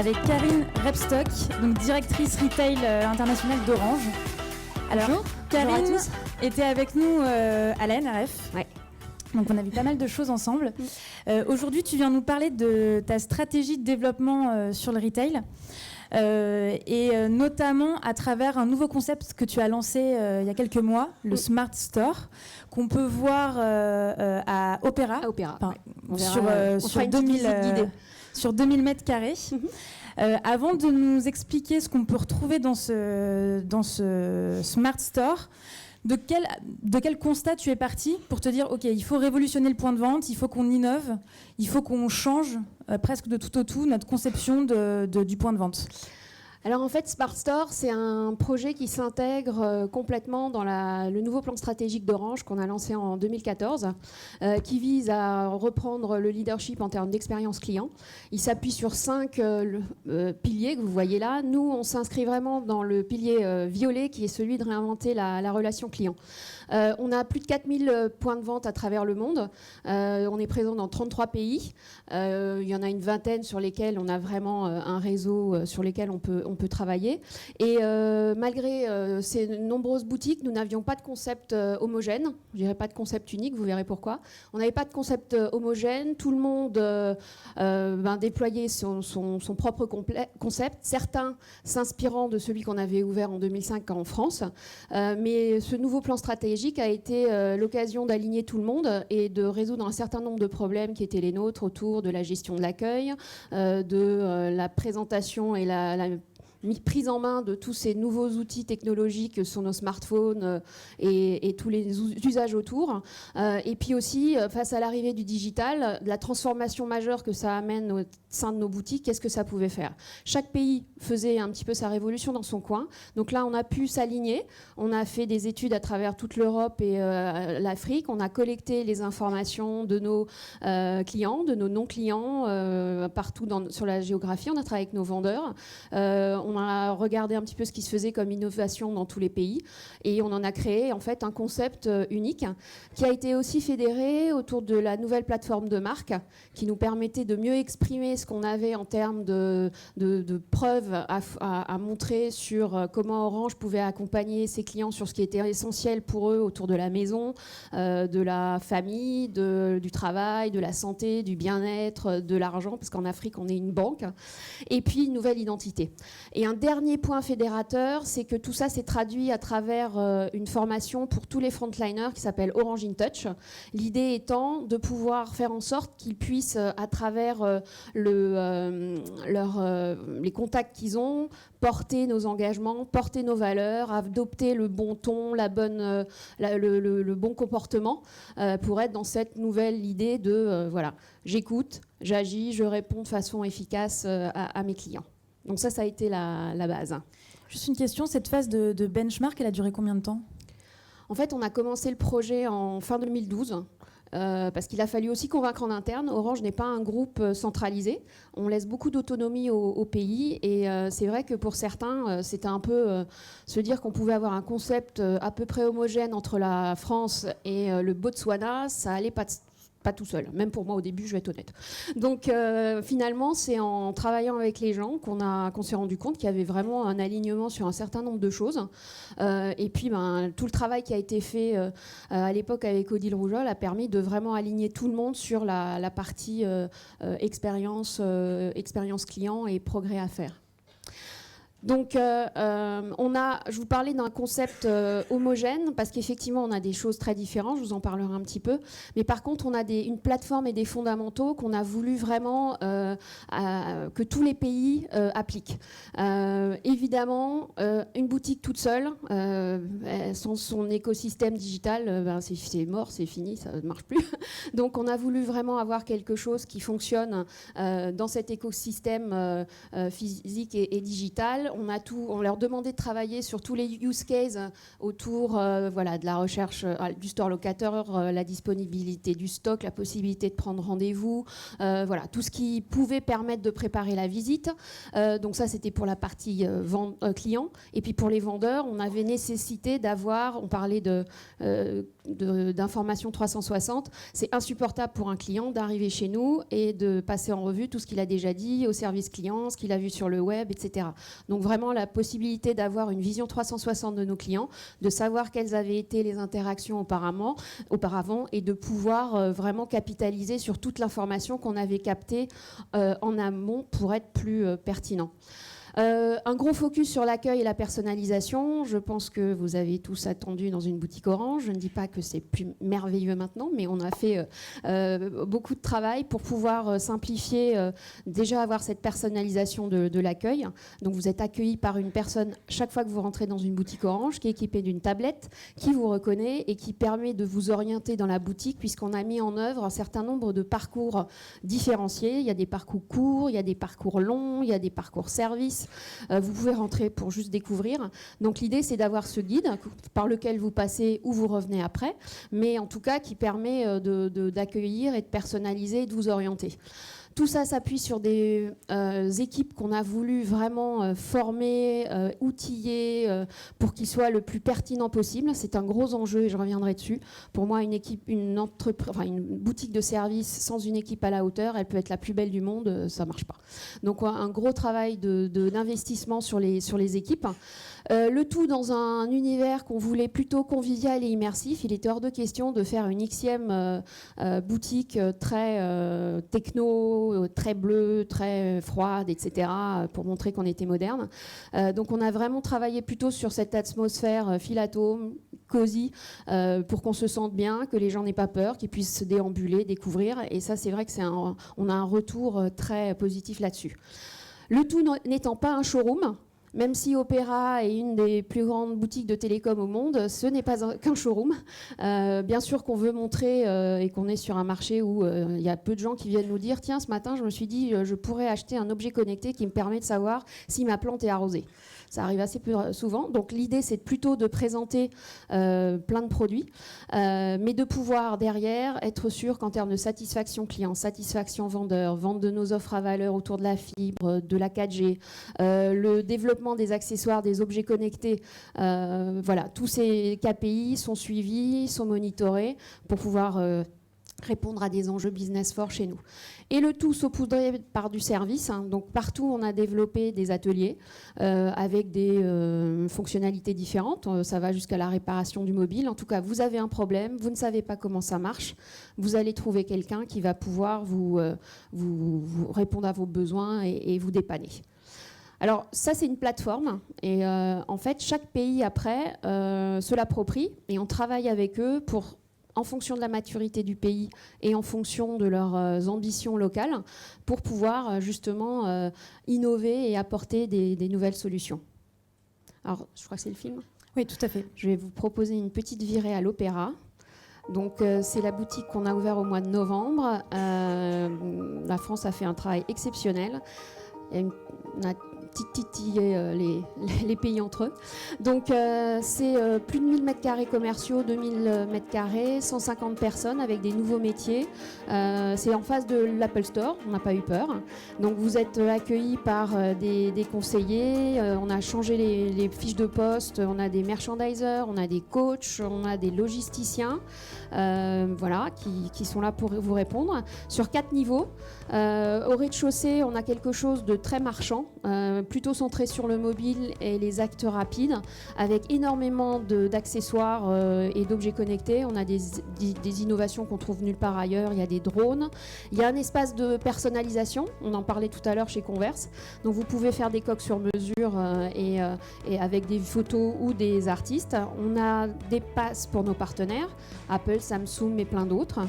avec Karine Rebstock, donc directrice retail internationale d'Orange. Alors, Bonjour. Karine Bonjour à tous. était avec nous à la NRF. Ouais. Donc on a vu pas mal de choses ensemble. Aujourd'hui, tu viens nous parler de ta stratégie de développement sur le retail. Et notamment à travers un nouveau concept que tu as lancé il y a quelques mois, le Smart Store, qu'on peut voir à Opéra, sur 2000 mètres carrés. Avant de nous expliquer ce qu'on peut retrouver dans ce Smart Store, de quel constat tu es parti pour te dire ok, il faut révolutionner le point de vente, il faut qu'on innove, il faut qu'on change presque de tout au tout notre conception du point de vente? Alors en fait, Smart Store, c'est un projet qui s'intègre complètement dans le nouveau plan stratégique d'Orange qu'on a lancé en 2014, qui vise à reprendre le leadership en termes d'expérience client. Il s'appuie sur 5 piliers que vous voyez là. Nous, on s'inscrit vraiment dans le pilier violet, qui est celui de réinventer la relation client. On a plus de 4000 points de vente à travers le monde. On est présent dans 33 pays. Il y en a une vingtaine sur lesquels on a vraiment un réseau sur lesquels on peut travailler. Et malgré ces nombreuses boutiques, nous n'avions pas de concept homogène. Je dirais pas de concept unique, vous verrez pourquoi. On n'avait pas de concept homogène. Tout le monde déployait son propre concept, certains s'inspirant de celui qu'on avait ouvert en 2005 en France. Mais ce nouveau plan stratégique a été l'occasion d'aligner tout le monde et de résoudre un certain nombre de problèmes qui étaient les nôtres autour de la gestion de l'accueil, de la présentation et la prise en main de tous ces nouveaux outils technologiques sur nos smartphones et tous les usages autour. Et puis aussi, face à l'arrivée du digital, de la transformation majeure que ça amène au sein de nos boutiques, qu'est-ce que ça pouvait faire? Chaque pays faisait un petit peu sa révolution dans son coin. Donc là, on a pu s'aligner. On a fait des études à travers toute l'Europe et l'Afrique. On a collecté les informations de nos clients, de nos non-clients, partout sur la géographie. On a travaillé avec nos vendeurs. On a regardé un petit peu ce qui se faisait comme innovation dans tous les pays et on en a créé en fait un concept unique qui a été aussi fédéré autour de la nouvelle plateforme de marque qui nous permettait de mieux exprimer ce qu'on avait en termes de preuves à montrer sur comment Orange pouvait accompagner ses clients sur ce qui était essentiel pour eux autour de la maison, de la famille, du travail, de la santé, du bien-être, de l'argent, parce qu'en Afrique on est une banque, et puis une nouvelle identité. Et un dernier point fédérateur, c'est que tout ça s'est traduit à travers une formation pour tous les frontliners qui s'appelle Orange in Touch. L'idée étant de pouvoir faire en sorte qu'ils puissent, à travers les contacts qu'ils ont, porter nos engagements, porter nos valeurs, adopter le bon ton, le bon comportement pour être dans cette nouvelle idée de j'écoute, j'agis, je réponds de façon efficace à mes clients. Donc ça a été la base. Juste une question, cette phase de benchmark, elle a duré combien de temps? En fait, on a commencé le projet en fin 2012. Parce qu'il a fallu aussi convaincre en interne. Orange n'est pas un groupe centralisé. On laisse beaucoup d'autonomie au pays. Et c'est vrai que pour certains, c'était un peu se dire qu'on pouvait avoir un concept à peu près homogène entre la France et le Botswana. Ça allait pas tout seul, même pour moi au début, je vais être honnête. Donc finalement, c'est en travaillant avec les gens qu'on s'est rendu compte qu'il y avait vraiment un alignement sur un certain nombre de choses. Et puis tout le travail qui a été fait à l'époque avec Odile Roujol a permis de vraiment aligner tout le monde sur la partie expérience client et progrès à faire. Donc, je vous parlais d'un concept homogène parce qu'effectivement, on a des choses très différentes. Je vous en parlerai un petit peu. Mais par contre, on a une plateforme et des fondamentaux qu'on a voulu vraiment que tous les pays appliquent. Évidemment, une boutique toute seule, sans son écosystème digital, c'est mort, c'est fini, ça ne marche plus. Donc, on a voulu vraiment avoir quelque chose qui fonctionne dans cet écosystème physique et digital. on leur demandait de travailler sur tous les use cases autour de la recherche du store locateur, la disponibilité du stock, la possibilité de prendre rendez-vous, tout ce qui pouvait permettre de préparer la visite. Donc ça, c'était pour la partie client. Et puis pour les vendeurs, on avait nécessité d'avoir, on parlait d'informations 360, c'est insupportable pour un client d'arriver chez nous et de passer en revue tout ce qu'il a déjà dit au service client, ce qu'il a vu sur le web, etc. Donc vraiment la possibilité d'avoir une vision 360 de nos clients, de savoir quelles avaient été les interactions auparavant et de pouvoir vraiment capitaliser sur toute l'information qu'on avait captée en amont pour être plus pertinent. Un gros focus sur l'accueil et la personnalisation. Je pense que vous avez tous attendu dans une boutique Orange. Je ne dis pas que c'est plus merveilleux maintenant, mais on a fait beaucoup de travail pour pouvoir simplifier, déjà avoir cette personnalisation de l'accueil. Donc vous êtes accueilli par une personne chaque fois que vous rentrez dans une boutique Orange qui est équipée d'une tablette, qui vous reconnaît et qui permet de vous orienter dans la boutique puisqu'on a mis en œuvre un certain nombre de parcours différenciés. Il y a des parcours courts, il y a des parcours longs, il y a des parcours services. Vous pouvez rentrer pour juste découvrir. Donc l'idée, c'est d'avoir ce guide par lequel vous passez ou vous revenez après, mais en tout cas qui permet d'accueillir et de personnaliser et de vous orienter. Tout ça s'appuie sur des équipes qu'on a voulu vraiment former, outiller pour qu'ils soient le plus pertinents possible. C'est un gros enjeu et je reviendrai dessus. Pour moi, une boutique de service sans une équipe à la hauteur, elle peut être la plus belle du monde, ça ne marche pas. Donc un gros travail d'investissement sur les équipes. Le tout dans un univers qu'on voulait plutôt convivial et immersif. Il était hors de question de faire une Xème boutique très techno, très bleue, très froide, etc. pour montrer qu'on était moderne. Donc on a vraiment travaillé plutôt sur cette atmosphère fil-atome, cosy, pour qu'on se sente bien, que les gens n'aient pas peur, qu'ils puissent se déambuler, découvrir. Et ça, c'est vrai que on a un retour très positif là-dessus. Le tout n'étant pas un showroom. Même si Opéra est une des plus grandes boutiques de télécom au monde, ce n'est pas qu'un showroom. Bien sûr qu'on veut montrer et qu'on est sur un marché où il y a peu de gens qui viennent nous dire « Tiens, ce matin, je me suis dit je pourrais acheter un objet connecté qui me permet de savoir si ma plante est arrosée. » Ça arrive assez peu souvent. Donc l'idée, c'est plutôt de présenter plein de produits, mais de pouvoir derrière être sûr qu'en termes de satisfaction client, satisfaction vendeur, vente de nos offres à valeur autour de la fibre, de la 4G, le développement des accessoires, des objets connectés, tous ces KPI sont suivis, sont monitorés pour pouvoir répondre à des enjeux business forts chez nous. Et le tout saupoudré par du service. Donc partout, on a développé des ateliers avec des fonctionnalités différentes. Ça va jusqu'à la réparation du mobile. En tout cas, vous avez un problème, vous ne savez pas comment ça marche. Vous allez trouver quelqu'un qui va pouvoir vous répondre à vos besoins et vous dépanner. Alors ça, c'est une plateforme et en fait, chaque pays après se l'approprie et on travaille avec eux en fonction de la maturité du pays et en fonction de leurs ambitions locales pour pouvoir justement innover et apporter des nouvelles solutions. Alors, je crois que c'est le film. Oui, tout à fait. Je vais vous proposer une petite virée à l'Opéra. Donc, c'est la boutique qu'on a ouverte au mois de novembre. La France a fait un travail exceptionnel. On a titiller les pays entre eux. Donc c'est plus de 1000 m² commerciaux, 2000 m², 150 personnes avec des nouveaux métiers. C'est en face de l'Apple Store, on n'a pas eu peur. Donc vous êtes accueillis par des conseillers, on a changé les fiches de poste, on a des merchandisers, on a des coachs, on a des logisticiens qui sont là pour vous répondre. Sur 4 niveaux, au rez-de-chaussée, on a quelque chose de très marchand, plutôt centré sur le mobile et les actes rapides, avec énormément d'accessoires et d'objets connectés. On a des innovations qu'on trouve nulle part ailleurs. Il y a des drones. Il y a un espace de personnalisation. On en parlait tout à l'heure chez Converse. Donc vous pouvez faire des coques sur mesure et avec des photos ou des artistes. On a des passes pour nos partenaires, Apple, Samsung et plein d'autres.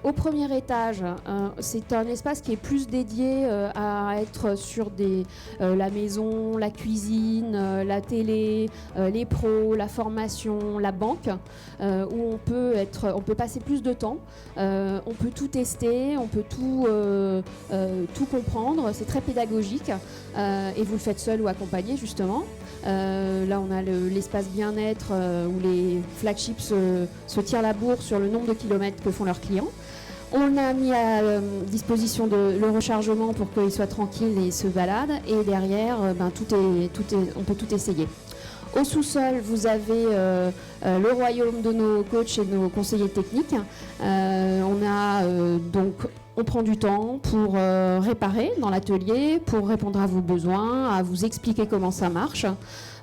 Au premier étage, c'est un espace qui est plus dédié à être sur la maison, la cuisine, la télé, les pros, la formation, la banque, où on peut passer plus de temps, on peut tout tester, on peut tout comprendre, c'est très pédagogique et vous le faites seul ou accompagné justement. Là on a l'espace bien-être où les flagships se tirent la bourre sur le nombre de kilomètres que font leurs clients. On a mis à disposition le rechargement pour qu'ils soient tranquilles et se baladent. Et derrière, on peut tout essayer. Au sous-sol, vous avez le royaume de nos coachs et de nos conseillers techniques. On prend du temps pour réparer dans l'atelier, pour répondre à vos besoins, à vous expliquer comment ça marche.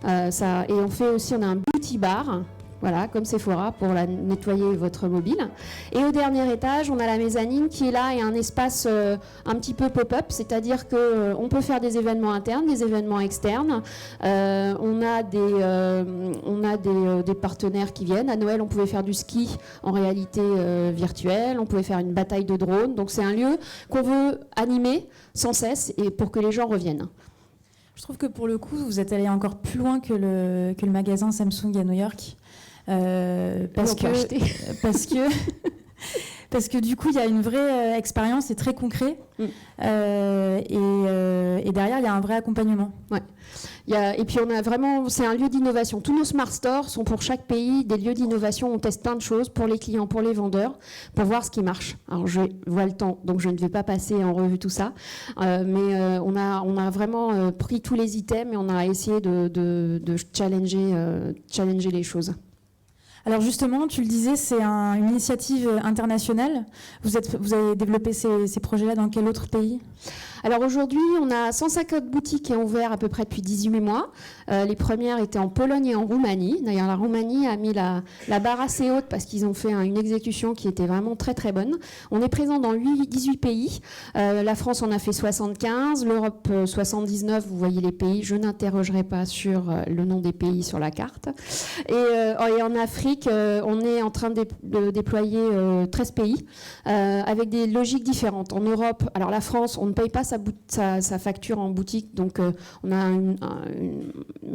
Et on a un beauty bar. Voilà, comme Sephora, pour nettoyer votre mobile. Et au dernier étage, on a la mezzanine qui est là et un espace un petit peu pop-up, c'est-à-dire qu'on peut faire des événements internes, des événements externes. On a des partenaires qui viennent. À Noël, on pouvait faire du ski en réalité virtuelle, on pouvait faire une bataille de drones. Donc c'est un lieu qu'on veut animer sans cesse et pour que les gens reviennent. Je trouve que pour le coup, vous êtes allé encore plus loin que le magasin Samsung à New York. Parce que du coup il y a une vraie expérience, c'est très concret et derrière il y a un vrai accompagnement. Ouais. Et puis c'est un lieu d'innovation. Tous nos Smart Stores sont pour chaque pays des lieux d'innovation. On teste plein de choses pour les clients, pour les vendeurs, pour voir ce qui marche. Alors je vois le temps, donc je ne vais pas passer en revue tout ça, mais on a vraiment pris tous les items et on a essayé de challenger les choses. Alors justement, tu le disais, c'est une initiative internationale. Vous avez développé ces projets-là dans quel autre pays ? Alors aujourd'hui, on a 150 boutiques qui ont ouvert à peu près depuis 18 mois. Les premières étaient en Pologne et en Roumanie. D'ailleurs, la Roumanie a mis la barre assez haute parce qu'ils ont fait une exécution qui était vraiment très très bonne. On est présent dans 18 pays. La France en a fait 75, l'Europe 79. Vous voyez les pays. Je n'interrogerai pas sur le nom des pays sur la carte. Et en Afrique, on est en train de déployer 13 pays avec des logiques différentes. En Europe, alors la France, on ne paye pas sa facture en boutique, donc on a une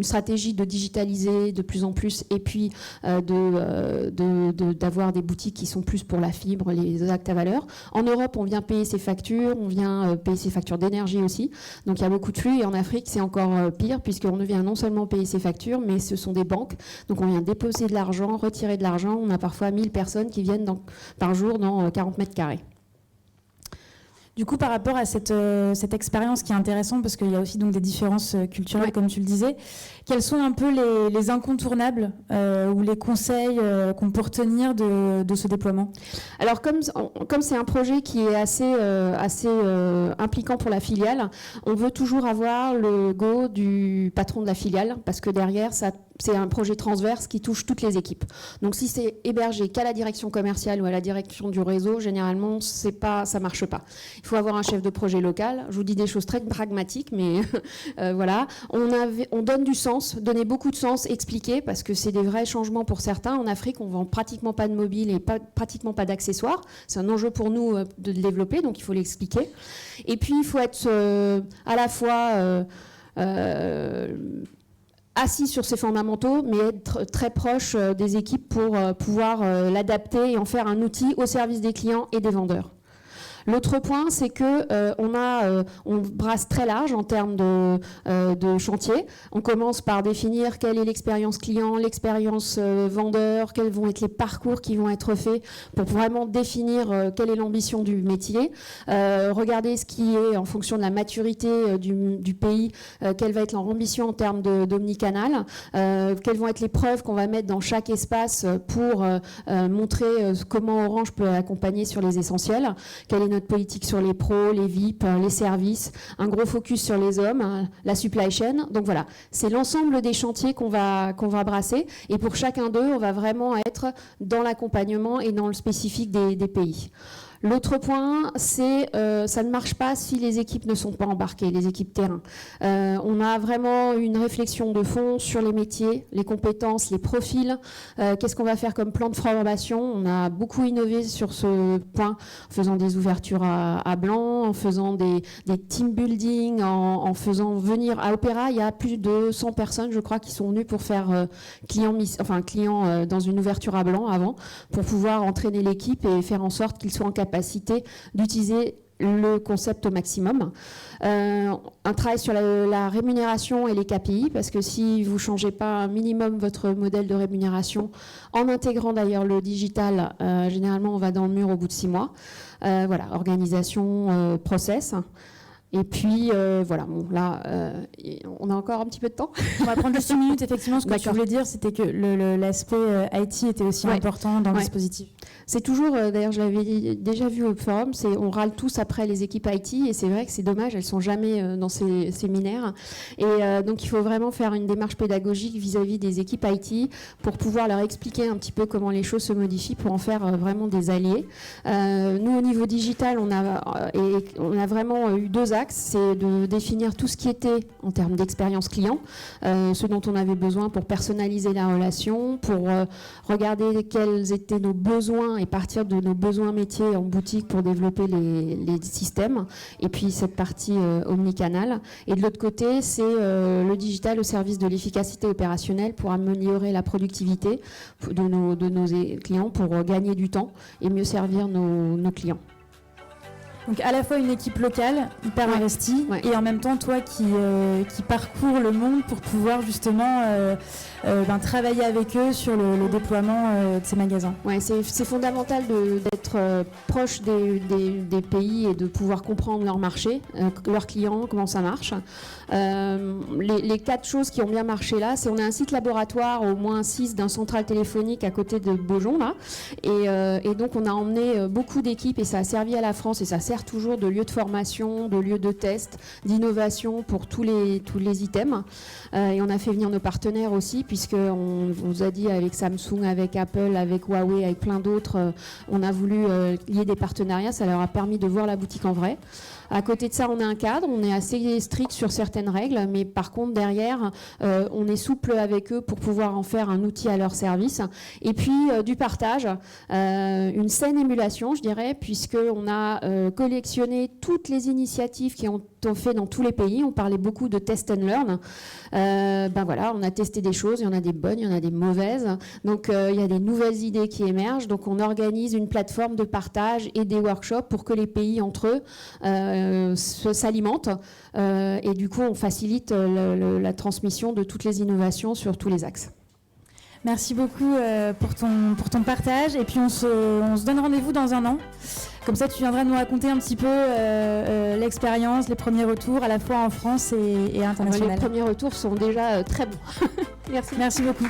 stratégie de digitaliser de plus en plus et puis d'avoir des boutiques qui sont plus pour la fibre, les actes à valeur. En Europe, on vient payer ses factures, on vient payer ses factures d'énergie aussi, donc il y a beaucoup de flux. Et en Afrique, c'est encore pire puisqu'on ne vient non seulement payer ses factures, mais ce sont des banques, donc on vient déposer de l'argent, retirer de l'argent. On a parfois 1000 personnes qui viennent par jour dans 40 mètres carrés. Du coup, par rapport à cette expérience qui est intéressante, parce qu'il y a aussi donc des différences culturelles, comme tu le disais, quels sont un peu les incontournables ou les conseils qu'on peut retenir de ce déploiement ? Alors, comme c'est un projet qui est assez impliquant pour la filiale, on veut toujours avoir le go du patron de la filiale, parce que derrière, c'est un projet transverse qui touche toutes les équipes. Donc, si c'est hébergé qu'à la direction commerciale ou à la direction du réseau, généralement, ça marche pas. Il faut avoir un chef de projet local. Je vous dis des choses très pragmatiques, mais voilà. On donne du sens, donner beaucoup de sens, expliquer, parce que c'est des vrais changements pour certains. En Afrique, on vend pratiquement pas de mobile et pratiquement pas d'accessoires. C'est un enjeu pour nous de le développer, donc il faut l'expliquer. Et puis, il faut être à la fois assis sur ses fondamentaux, mais être très proche des équipes pour pouvoir l'adapter et en faire un outil au service des clients et des vendeurs. L'autre point, c'est que on brasse très large en termes de chantier. On commence par définir quelle est l'expérience client, l'expérience vendeur, quels vont être les parcours qui vont être faits pour vraiment définir quelle est l'ambition du métier. Regarder ce qui est en fonction de la maturité du pays, quelle va être leur ambition en termes d'omnicanal, quelles vont être les preuves qu'on va mettre dans chaque espace pour montrer comment Orange peut accompagner sur les essentiels, quelle est notre politique sur les pros, les VIP, les services, un gros focus sur les hommes, la supply chain. Donc voilà, c'est l'ensemble des chantiers qu'on va brasser. Et pour chacun d'eux, on va vraiment être dans l'accompagnement et dans le spécifique des pays. L'autre point, c'est ça ne marche pas si les équipes ne sont pas embarquées, les équipes terrain. On a vraiment une réflexion de fond sur les métiers, les compétences, les profils. Qu'est-ce qu'on va faire comme plan de formation? On a beaucoup innové sur ce point en faisant des ouvertures à blanc, en faisant des team building, en faisant venir à Opéra, il y a plus de 100 personnes, je crois, qui sont venues pour faire client dans une ouverture à blanc avant, pour pouvoir entraîner l'équipe et faire en sorte qu'ils soient en capacité d'utiliser le concept au maximum. Un travail sur la rémunération et les KPI, parce que si vous ne changez pas un minimum votre modèle de rémunération, en intégrant d'ailleurs le digital, généralement on va dans le mur au bout de 6 mois. Voilà, organisation, process. Et puis, voilà, bon, là, on a encore un petit peu de temps. On va prendre juste une minute. Effectivement, ce que tu voulais dire, c'était que l'aspect IT était aussi important dans le dispositif. C'est toujours, d'ailleurs, je l'avais déjà vu au forum, on râle tous après les équipes IT, et c'est vrai que c'est dommage, elles ne sont jamais dans ces séminaires. Et donc, il faut vraiment faire une démarche pédagogique vis-à-vis des équipes IT pour pouvoir leur expliquer un petit peu comment les choses se modifient pour en faire vraiment des alliés. Nous, au niveau digital, on a vraiment eu 2 axes. C'est de définir tout ce qui était en termes d'expérience client, ce dont on avait besoin pour personnaliser la relation, pour regarder quels étaient nos besoins et partir de nos besoins métiers en boutique pour développer les systèmes, et puis cette partie omnicanal. Et de l'autre côté, c'est le digital au service de l'efficacité opérationnelle pour améliorer la productivité de nos clients, pour gagner du temps et mieux servir nos clients. Donc à la fois une équipe locale hyper investie et en même temps toi qui parcours le monde pour pouvoir justement travailler avec eux sur le déploiement de ces magasins. Ouais, c'est fondamental d'être proche des pays et de pouvoir comprendre leur marché, leurs clients, comment ça marche. Les 4 choses qui ont bien marché là, c'est on a un site laboratoire au moins 6 d'un central téléphonique à côté de Beaujon là, et donc on a emmené beaucoup d'équipes et ça a servi à la France et ça sert toujours de lieu de formation, de lieu de test, d'innovation pour tous les items. Et on a fait venir nos partenaires aussi, puisqu'on vous a dit avec Samsung, avec Apple, avec Huawei, avec plein d'autres, on a voulu lier des partenariats, ça leur a permis de voir la boutique en vrai. À côté de ça, on a un cadre, on est assez strict sur certaines règles, mais par contre, derrière, on est souple avec eux pour pouvoir en faire un outil à leur service. Et puis, du partage, une saine émulation, je dirais, puisqu'on a collectionné toutes les initiatives qui ont fait dans tous les pays. On parlait beaucoup de test and learn. Voilà, on a testé des choses, il y en a des bonnes, il y en a des mauvaises. Donc, il y a des nouvelles idées qui émergent. Donc, on organise une plateforme de partage et des workshops pour que les pays entre eux s'alimentent et du coup on facilite la transmission de toutes les innovations sur tous les axes. Merci beaucoup pour ton partage, et puis on se donne rendez-vous dans 1 an. Comme ça tu viendras nous raconter un petit peu l'expérience, les premiers retours à la fois en France et international. Les premiers retours sont déjà très bons. Merci beaucoup.